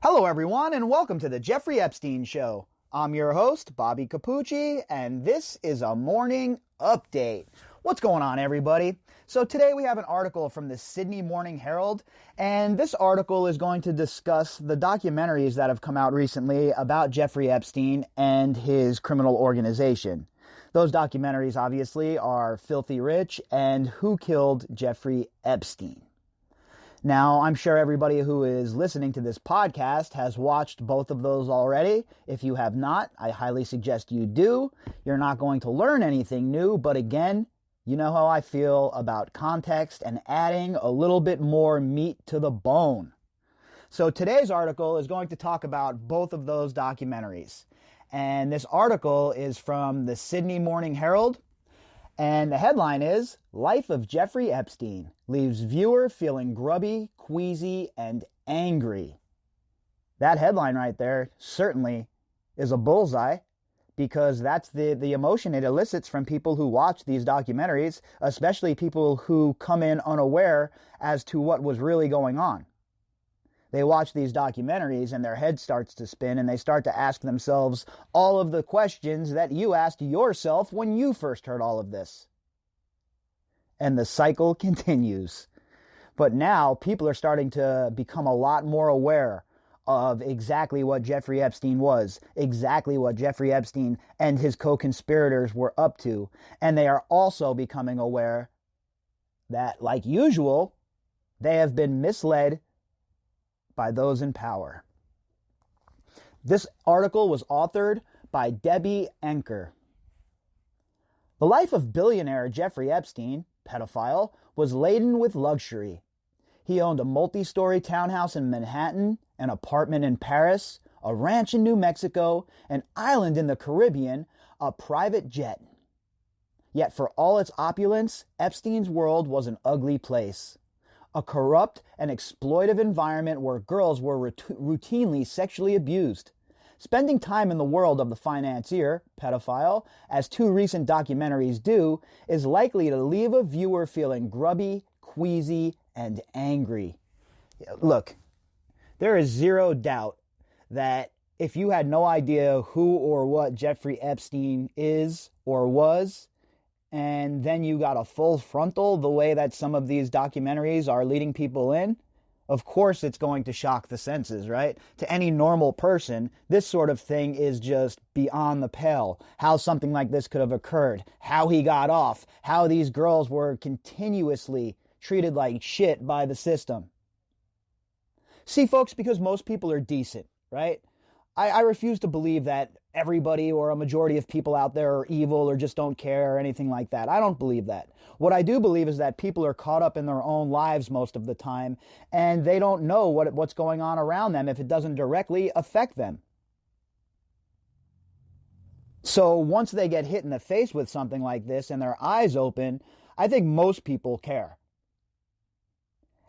Hello, everyone, and welcome to the Jeffrey Epstein Show. I'm your host, Bobbycapucci, and this is a morning update. What's going on, everybody? So today we have an article from the Sydney Morning Herald, and this article is going to discuss the documentaries that have come out recently about Jeffrey Epstein and his criminal organization. Those documentaries, obviously, are Filthy Rich and Who Killed Jeffrey Epstein. Now, I'm sure everybody who is listening to this podcast has watched both of those already. If you have not, I highly suggest you do. You're not going to learn anything new, but again, you know how I feel about context and adding a little bit more meat to the bone. So today's article is going to talk about both of those documentaries. And this article is from the Sydney Morning Herald. And the headline is, Life of Jeffrey Epstein Leaves Viewer Feeling Grubby, Queasy, and Angry. That headline right there certainly is a bullseye, because that's the emotion it elicits from people who watch these documentaries, especially people who come in unaware as to what was really going on. They watch these documentaries and their head starts to spin and they start to ask themselves all of the questions that you asked yourself when you first heard all of this. And the cycle continues. But now people are starting to become a lot more aware of exactly what Jeffrey Epstein was, exactly what Jeffrey Epstein and his co-conspirators were up to. And they are also becoming aware that, like usual, they have been misled by those in power. This article was authored by Debbie Enker. The life of billionaire Jeffrey Epstein, pedophile, was laden with luxury. He owned a multi-story townhouse in Manhattan, an apartment in Paris, a ranch in New Mexico, an island in the Caribbean, a private jet. Yet for all its opulence, Epstein's world was an ugly place. A corrupt and exploitive environment where girls were routinely sexually abused. Spending time in the world of the financier, pedophile, as two recent documentaries do, is likely to leave a viewer feeling grubby, queasy, and angry. Look, there is zero doubt that if you had no idea who or what Jeffrey Epstein is or was, and then you got a full frontal the way that some of these documentaries are leading people in, of course it's going to shock the senses, right? To any normal person, this sort of thing is just beyond the pale. How something like this could have occurred, how he got off, how these girls were continuously treated like shit by the system. See, folks, because most people are decent, right? I refuse to believe that everybody or a majority of people out there are evil or just don't care or anything like that. I don't believe that. What I do believe is that people are caught up in their own lives most of the time, and they don't know what's going on around them if it doesn't directly affect them. So once they get hit in the face with something like this and their eyes open, I think most people care.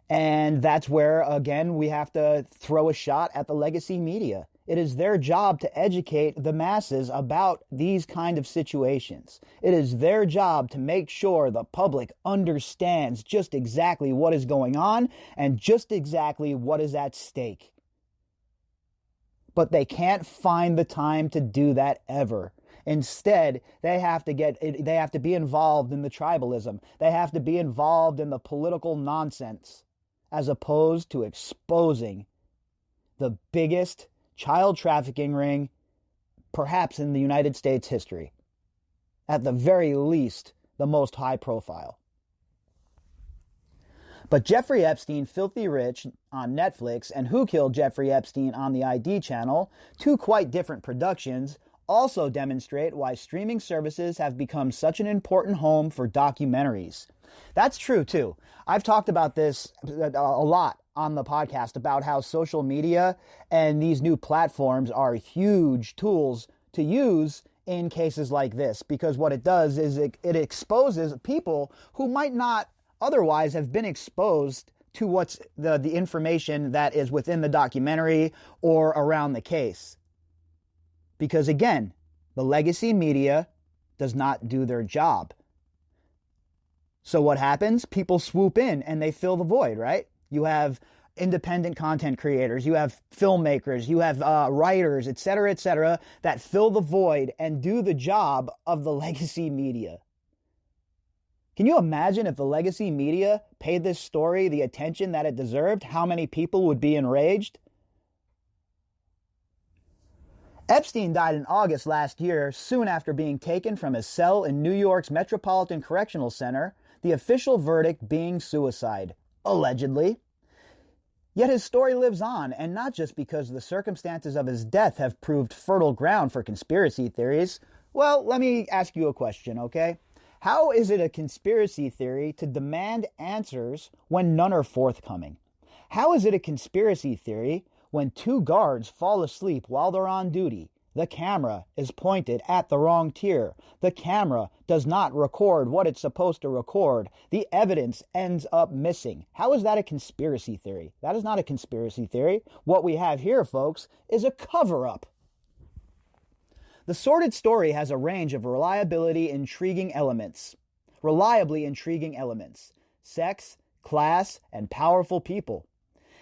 And that's where, again, we have to throw a shot at the legacy media. It is their job to educate the masses about these kind of situations. It is their job to make sure the public understands just exactly what is going on and just exactly what is at stake. But they can't find the time to do that ever. Instead, they have to be involved in the tribalism. They have to be involved in the political nonsense, as opposed to exposing the biggest child trafficking ring, perhaps in the United States history. At the very least, the most high profile. But Jeffrey Epstein, Filthy Rich on Netflix, and Who Killed Jeffrey Epstein on the ID channel, two quite different productions, also demonstrate why streaming services have become such an important home for documentaries. That's true, too. I've talked about this a lot on the podcast about how social media and these new platforms are huge tools to use in cases like this, because what it does is it exposes people who might not otherwise have been exposed to what's the information that is within the documentary or around the case. Because again, the legacy media does not do their job. So what happens? People swoop in and they fill the void, right? You have independent content creators, you have filmmakers, you have writers, etc., that fill the void and do the job of the legacy media. Can you imagine if the legacy media paid this story the attention that it deserved? How many people would be enraged? Epstein died in August last year, soon after being taken from his cell in New York's Metropolitan Correctional Center, the official verdict being suicide, allegedly. Yet his story lives on, and not just because the circumstances of his death have proved fertile ground for conspiracy theories. Well, let me ask you a question, okay? How is it a conspiracy theory to demand answers when none are forthcoming? How is it a conspiracy theory when two guards fall asleep while they're on duty? The camera is pointed at the wrong tier. The camera does not record what it's supposed to record. The evidence ends up missing. How is that a conspiracy theory? That is not a conspiracy theory. What we have here, folks, is a cover-up. The sordid story has a range of reliably intriguing elements. Sex, class, and powerful people.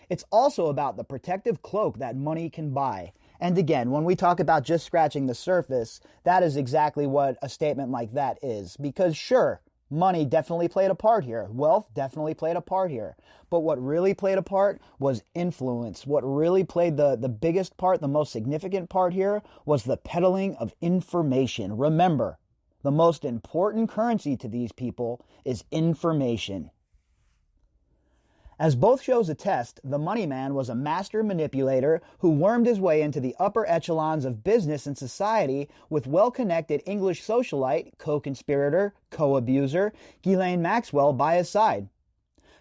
It's also about the protective cloak that money can buy. And again, when we talk about just scratching the surface, that is exactly what a statement like that is. Because sure, money definitely played a part here. Wealth definitely played a part here. But what really played a part was influence. What really played the biggest part, the most significant part here, was the peddling of information. Remember, the most important currency to these people is information. As both shows attest, the money man was a master manipulator who wormed his way into the upper echelons of business and society with well-connected English socialite, co-conspirator, co-abuser, Ghislaine Maxwell by his side.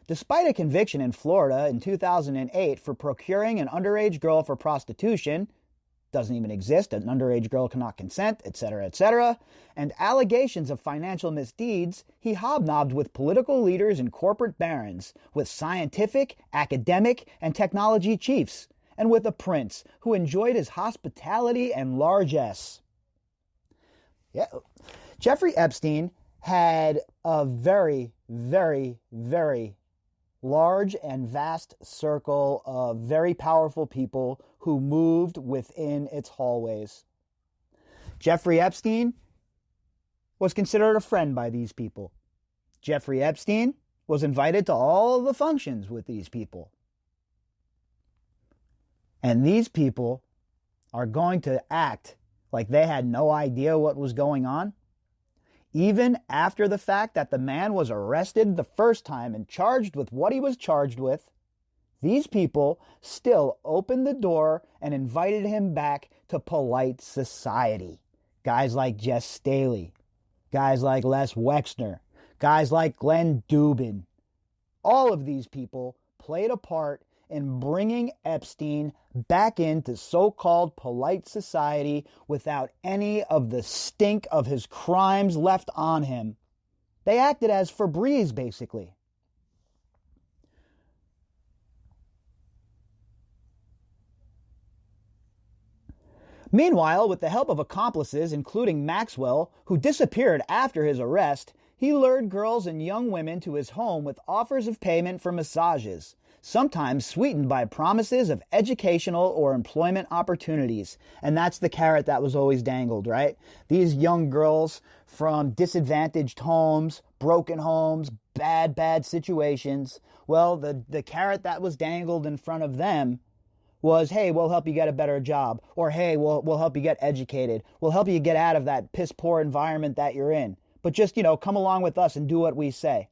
Despite a conviction in Florida in 2008 for procuring an underage girl for prostitution, doesn't even exist, an underage girl cannot consent, etc., and allegations of financial misdeeds, he hobnobbed with political leaders and corporate barons, with scientific, academic, and technology chiefs, and with a prince who enjoyed his hospitality and largesse. Yeah. Jeffrey Epstein had a very, very, very large and vast circle of very powerful people who moved within its hallways. Jeffrey Epstein was considered a friend by these people. Jeffrey Epstein was invited to all of the functions with these people. And these people are going to act like they had no idea what was going on, even after the fact that the man was arrested the first time and charged with what he was charged with. These people still opened the door and invited him back to polite society. Guys like Jess Staley, guys like Les Wexner, guys like Glenn Dubin. All of these people played a part in bringing Epstein back into so-called polite society without any of the stink of his crimes left on him. They acted as Febreze, basically. Meanwhile, with the help of accomplices, including Maxwell, who disappeared after his arrest, he lured girls and young women to his home with offers of payment for massages, sometimes sweetened by promises of educational or employment opportunities. And that's the carrot that was always dangled, right? These young girls from disadvantaged homes, broken homes, bad situations. Well, the carrot that was dangled in front of them was, hey, we'll help you get a better job. Or, hey, we'll help you get educated. We'll help you get out of that piss-poor environment that you're in. But just, come along with us and do what we say.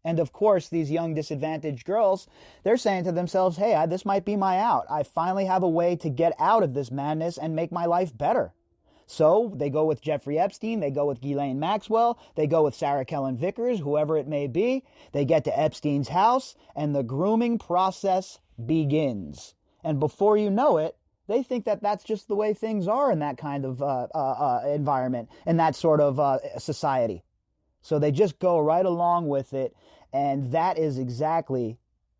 And of course, these young disadvantaged girls, they're saying to themselves, hey, this might be my out. I finally have a way to get out of this madness and make my life better. So they go with Jeffrey Epstein, they go with Ghislaine Maxwell, they go with Sarah Kellen Vickers, whoever it may be. They get to Epstein's house, and the grooming process begins. And before you know it, they think that that's just the way things are in that kind of environment, in that sort of society. So they just go right along with it, and that is exactly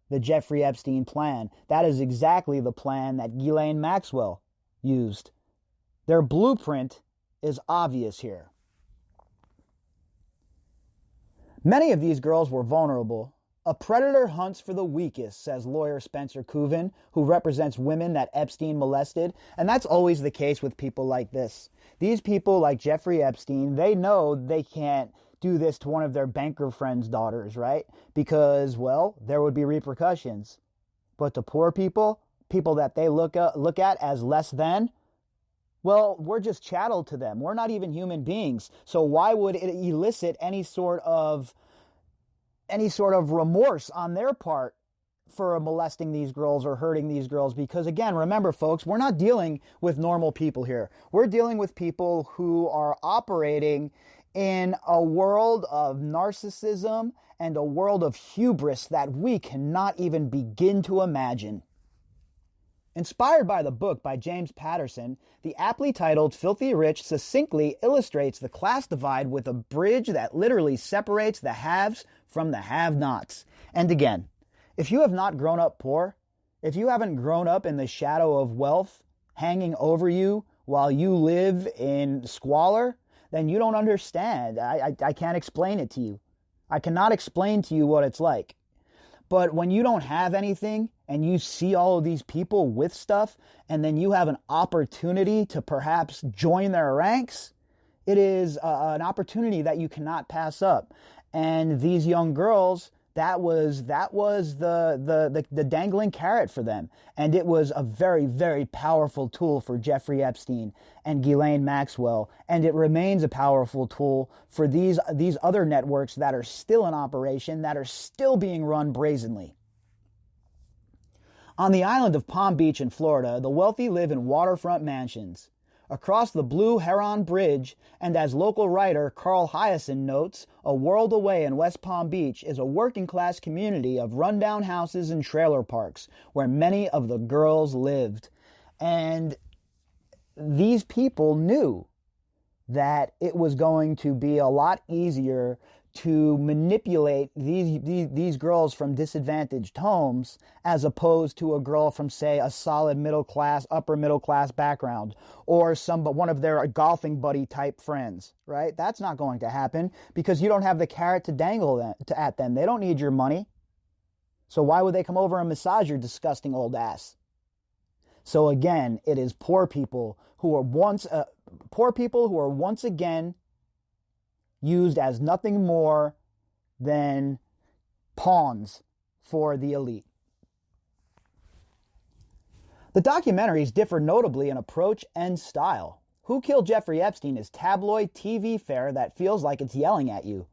the Jeffrey Epstein plan. That is exactly the plan that Ghislaine Maxwell used. Their blueprint is obvious here. Many of these girls were vulnerable, A predator hunts for the weakest, says lawyer Spencer Cooven, who represents women that Epstein molested. And that's always the case with people like this. These people like Jeffrey Epstein, they know they can't do this to one of their banker friends' daughters, right? Because, well, there would be repercussions. But to poor people, people that they look at as less than, well, we're just chattel to them. We're not even human beings. So why would it elicit any sort of remorse on their part for molesting these girls or hurting these girls? Because again, remember folks, we're not dealing with normal people here. We're dealing with people who are operating in a world of narcissism and a world of hubris that we cannot even begin to imagine. Inspired by the book by James Patterson, the aptly titled Filthy Rich succinctly illustrates the class divide with a bridge that literally separates the haves from the have-nots. And again, if you have not grown up poor, if you haven't grown up in the shadow of wealth hanging over you while you live in squalor, then you don't understand. I can't explain it to you. I cannot explain to you what it's like. But when you don't have anything and you see all of these people with stuff and then you have an opportunity to perhaps join their ranks, it is an opportunity that you cannot pass up. And these young girls, that was the dangling carrot for them. And it was a very, very powerful tool for Jeffrey Epstein and Ghislaine Maxwell. And it remains a powerful tool for these other networks that are still in operation, that are still being run brazenly. On the island of Palm Beach in Florida, the wealthy live in waterfront mansions. Across the Blue Heron Bridge, and as local writer Carl Hyacin notes, a world away in West Palm Beach is a working-class community of rundown houses and trailer parks where many of the girls lived. And these people knew that it was going to be a lot easier to manipulate these girls from disadvantaged homes as opposed to a girl from, say, a solid middle class, upper middle class background, or one of their golfing buddy type friends, right? That's not going to happen because you don't have the carrot to dangle at them. They don't need your money. So why would they come over and massage your disgusting old ass? So again, it is poor people who are once again used as nothing more than pawns for the elite. The documentaries differ notably in approach and style. Who Killed Jeffrey Epstein is tabloid TV fare that feels like it's yelling at you.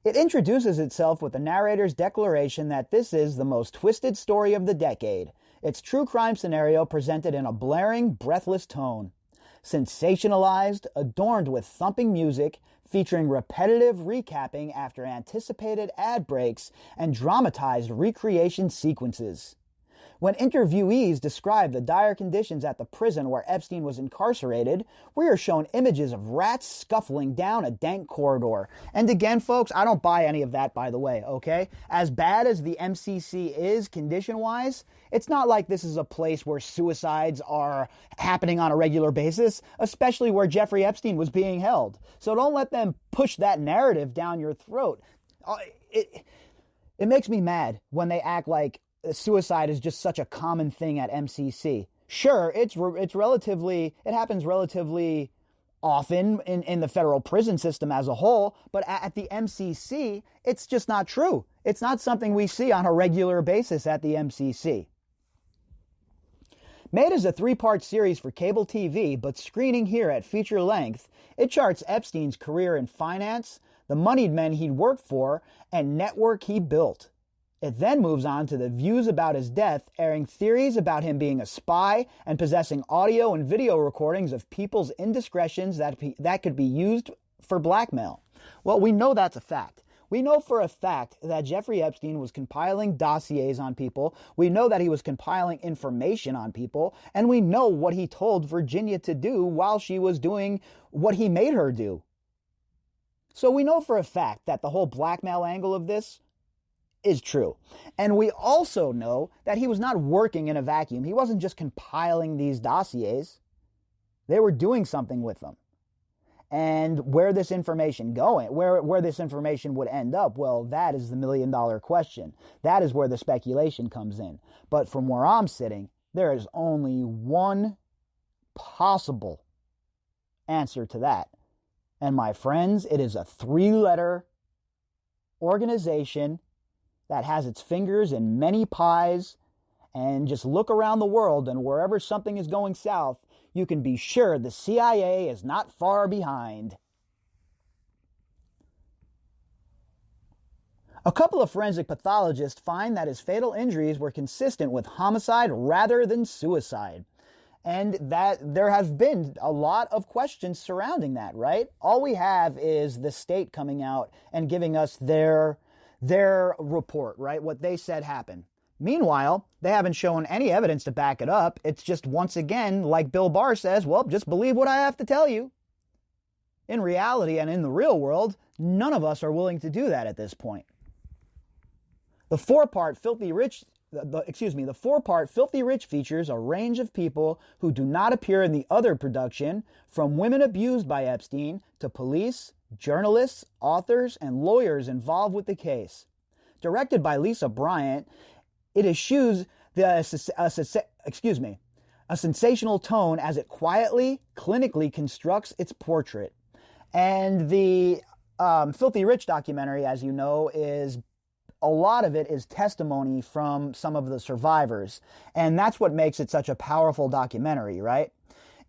It introduces itself with the narrator's declaration that this is the most twisted story of the decade, its true crime scenario presented in a blaring, breathless tone. Sensationalized, adorned with thumping music, featuring repetitive recapping after anticipated ad breaks and dramatized recreation sequences. When interviewees describe the dire conditions at the prison where Epstein was incarcerated, we are shown images of rats scuffling down a dank corridor. And again, folks, I don't buy any of that, by the way, okay? As bad as the MCC is condition-wise, it's not like this is a place where suicides are happening on a regular basis, especially where Jeffrey Epstein was being held. So don't let them push that narrative down your throat. It makes me mad when they act like suicide is just such a common thing at MCC. Sure, it happens relatively often in the federal prison system as a whole, but at the MCC, it's just not true. It's not something we see on a regular basis at the MCC. Made as a 3-part series for cable TV, but screening here at feature length, it charts Epstein's career in finance, the moneyed men he'd worked for, and network he built. It then moves on to the views about his death, airing theories about him being a spy and possessing audio and video recordings of people's indiscretions that could be used for blackmail. Well, we know that's a fact. We know for a fact that Jeffrey Epstein was compiling dossiers on people. We know that he was compiling information on people. And we know what he told Virginia to do while she was doing what he made her do. So we know for a fact that the whole blackmail angle of this is true. And we also know that he was not working in a vacuum. He wasn't just compiling these dossiers. They were doing something with them. And where this information going, where this information would end up, well, that is the $1,000,000 question. That is where the speculation comes in. But from where I'm sitting, there is only one possible answer to that. And my friends, it is a 3-letter organization that has its fingers in many pies. And just look around the world, and wherever something is going south, you can be sure the CIA is not far behind. A couple of forensic pathologists find that his fatal injuries were consistent with homicide rather than suicide. And that there have been a lot of questions surrounding that, right? All we have is the state coming out and giving us their report, right? What they said happened. Meanwhile, they haven't shown any evidence to back it up. It's just, once again, like Bill Barr says, well, just believe what I have to tell you. In reality and in the real world, none of us are willing to do that at this point. The four-part Filthy Rich features a range of people who do not appear in the other production, from women abused by Epstein to police, journalists, authors, and lawyers involved with the case. Directed by Lisa Bryant, it eschews a sensational tone as it quietly, clinically constructs its portrait. And the Filthy Rich documentary, as you know, a lot of it is testimony from some of the survivors. And that's what makes it such a powerful documentary, right?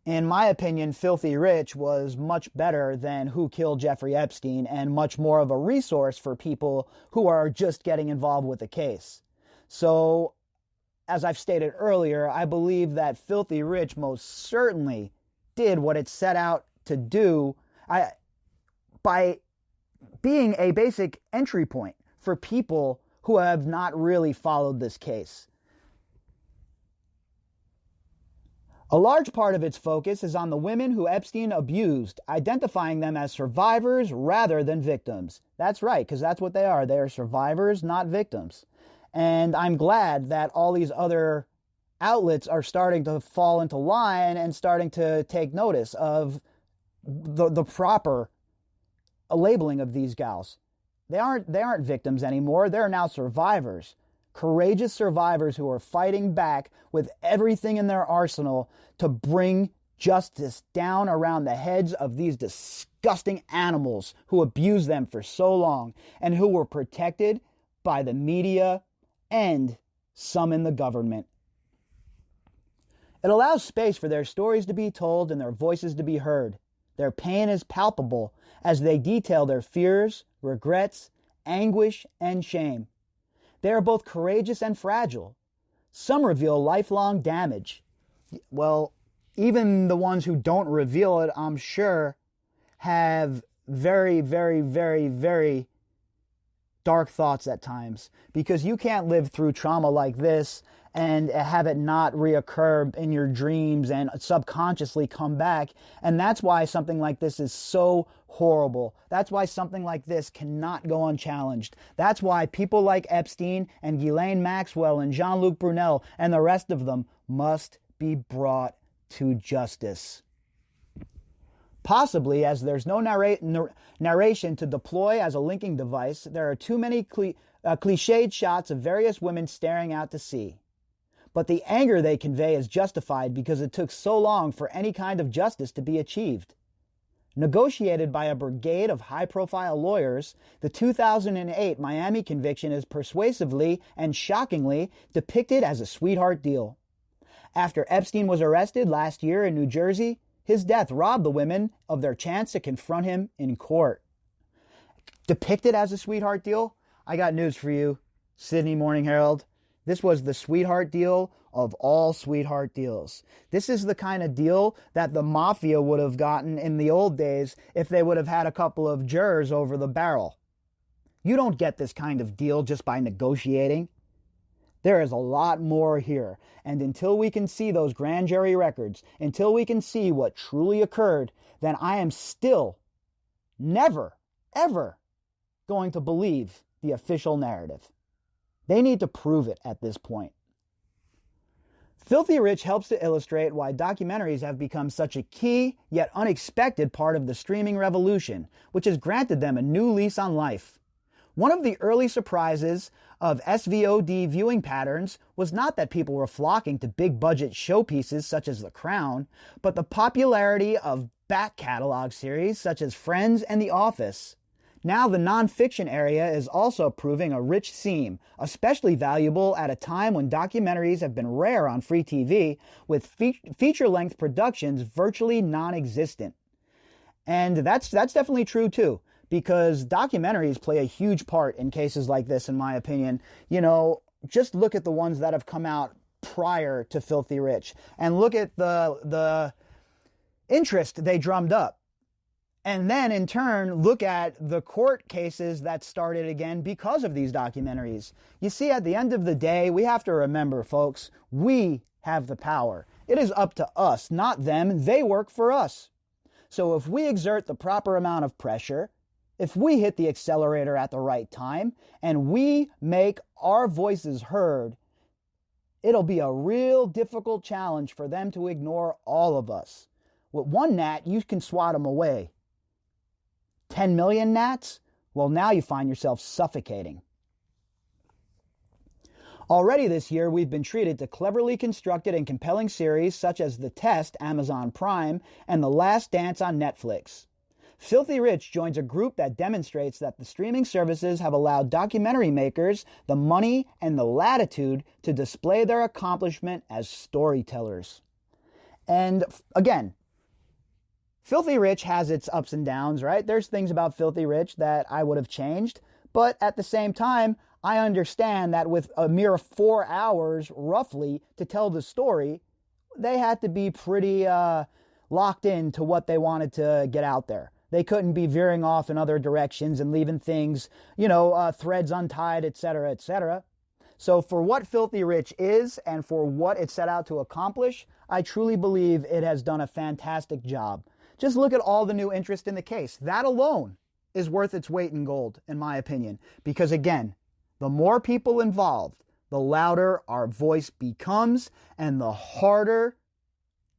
In my opinion, Filthy Rich was much better than Who Killed Jeffrey Epstein, and much more of a resource for people who are just getting involved with the case. So, as I've stated earlier, I believe that Filthy Rich most certainly did what it set out to do by being a basic entry point for people who have not really followed this case. A large part of its focus is on the women who Epstein abused, identifying them as survivors rather than victims. That's right, because that's what they are. They are survivors, not victims. And I'm glad that all these other outlets are starting to fall into line and starting to take notice of the proper labeling of these gals. They aren't victims anymore. They're now survivors. Courageous survivors who are fighting back with everything in their arsenal to bring justice down around the heads of these disgusting animals who abused them for so long and who were protected by the media and some in the government. It allows space for their stories to be told and their voices to be heard. Their pain is palpable as they detail their fears, regrets, anguish, and shame. They are both courageous and fragile. Some reveal lifelong damage. Well, even the ones who don't reveal it, I'm sure, have very, very, very, very dark thoughts at times, because you can't live through trauma like this and have it not reoccur in your dreams and subconsciously come back. And that's why something like this is so horrible. That's why something like this cannot go unchallenged. That's why people like Epstein and Ghislaine Maxwell and Jean-Luc Brunel and the rest of them must be brought to justice. Possibly, as there's no narration to deploy as a linking device, there are too many cliched shots of various women staring out to sea. But the anger they convey is justified because it took so long for any kind of justice to be achieved. Negotiated by a brigade of high-profile lawyers, the 2008 Miami conviction is persuasively and shockingly depicted as a sweetheart deal. After Epstein was arrested last year in New Jersey, his death robbed the women of their chance to confront him in court. Depicted as a sweetheart deal? I got news for you, Sydney Morning Herald. This was the sweetheart deal of all sweetheart deals. This is the kind of deal that the mafia would have gotten in the old days if they would have had a couple of jurors over the barrel. You don't get this kind of deal just by negotiating. There is a lot more here, and until we can see those grand jury records, until we can see what truly occurred, then I am still never, ever going to believe the official narrative. They need to prove it at this point. Filthy Rich helps to illustrate why documentaries have become such a key yet unexpected part of the streaming revolution, which has granted them a new lease on life. One of the early surprises of SVOD viewing patterns was not that people were flocking to big-budget showpieces such as The Crown, but the popularity of back catalog series such as Friends and The Office. Now the nonfiction area is also proving a rich seam, especially valuable at a time when documentaries have been rare on free TV, with feature-length productions virtually non-existent. And that's definitely true too, because documentaries play a huge part in cases like this, in my opinion. You know, just look at the ones that have come out prior to Filthy Rich, and look at the interest they drummed up. And then, in turn, look at the court cases that started again because of these documentaries. You see, at the end of the day, we have to remember, folks, we have the power. It is up to us, not them. They work for us. So if we exert the proper amount of pressure, if we hit the accelerator at the right time, and we make our voices heard, it'll be a real difficult challenge for them to ignore all of us. With one gnat, you can swat them away. 10 million gnats? Well, now you find yourself suffocating. Already this year, we've been treated to cleverly constructed and compelling series such as The Test, Amazon Prime, and The Last Dance on Netflix. Filthy Rich joins a group that demonstrates that the streaming services have allowed documentary makers the money and the latitude to display their accomplishment as storytellers. And again, Filthy Rich has its ups and downs, right? There's things about Filthy Rich that I would have changed, but at the same time, I understand that with a mere 4 hours, roughly, to tell the story, they had to be pretty locked into what they wanted to get out there. They couldn't be veering off in other directions and leaving things, threads untied, etc., etc. So for what Filthy Rich is and for what it set out to accomplish, I truly believe it has done a fantastic job. Just look at all the new interest in the case. That alone is worth its weight in gold, in my opinion. Because again, the more people involved, the louder our voice becomes and the harder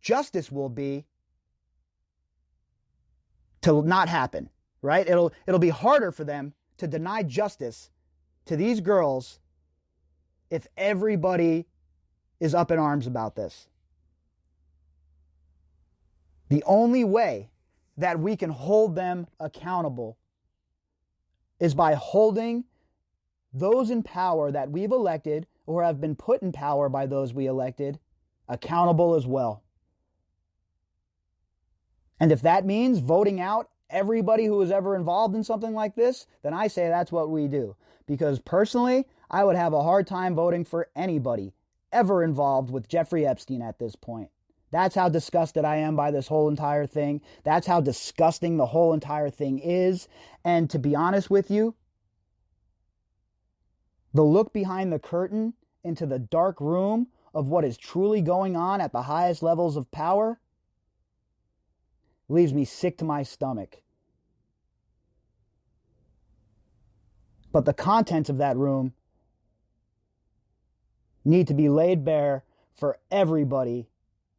justice will be to not happen, right? It'll be harder for them to deny justice to these girls if everybody is up in arms about this. The only way that we can hold them accountable is by holding those in power that we've elected or have been put in power by those we elected accountable as well. And if that means voting out everybody who was ever involved in something like this, then I say that's what we do. Because personally, I would have a hard time voting for anybody ever involved with Jeffrey Epstein at this point. That's how disgusted I am by this whole entire thing. That's how disgusting the whole entire thing is. And to be honest with you, the look behind the curtain into the dark room of what is truly going on at the highest levels of power leaves me sick to my stomach. But the contents of that room need to be laid bare for everybody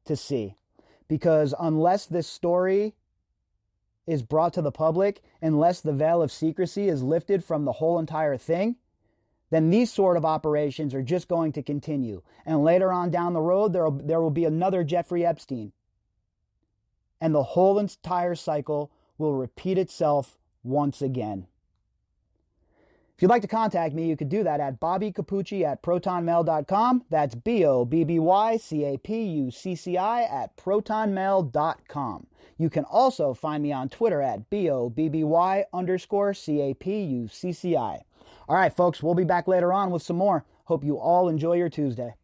to see. Because unless this story is brought to the public, unless the veil of secrecy is lifted from the whole entire thing, then these sort of operations are just going to continue. And later on down the road, there will be another Jeffrey Epstein. And the whole entire cycle will repeat itself once again. If you'd like to contact me, you could do that at bobbycapucci@protonmail.com. That's BOBBYCAPUCCI@protonmail.com. You can also find me on Twitter at BOBBY_CAPUCCI. All right, folks, we'll be back later on with some more. Hope you all enjoy your Tuesday.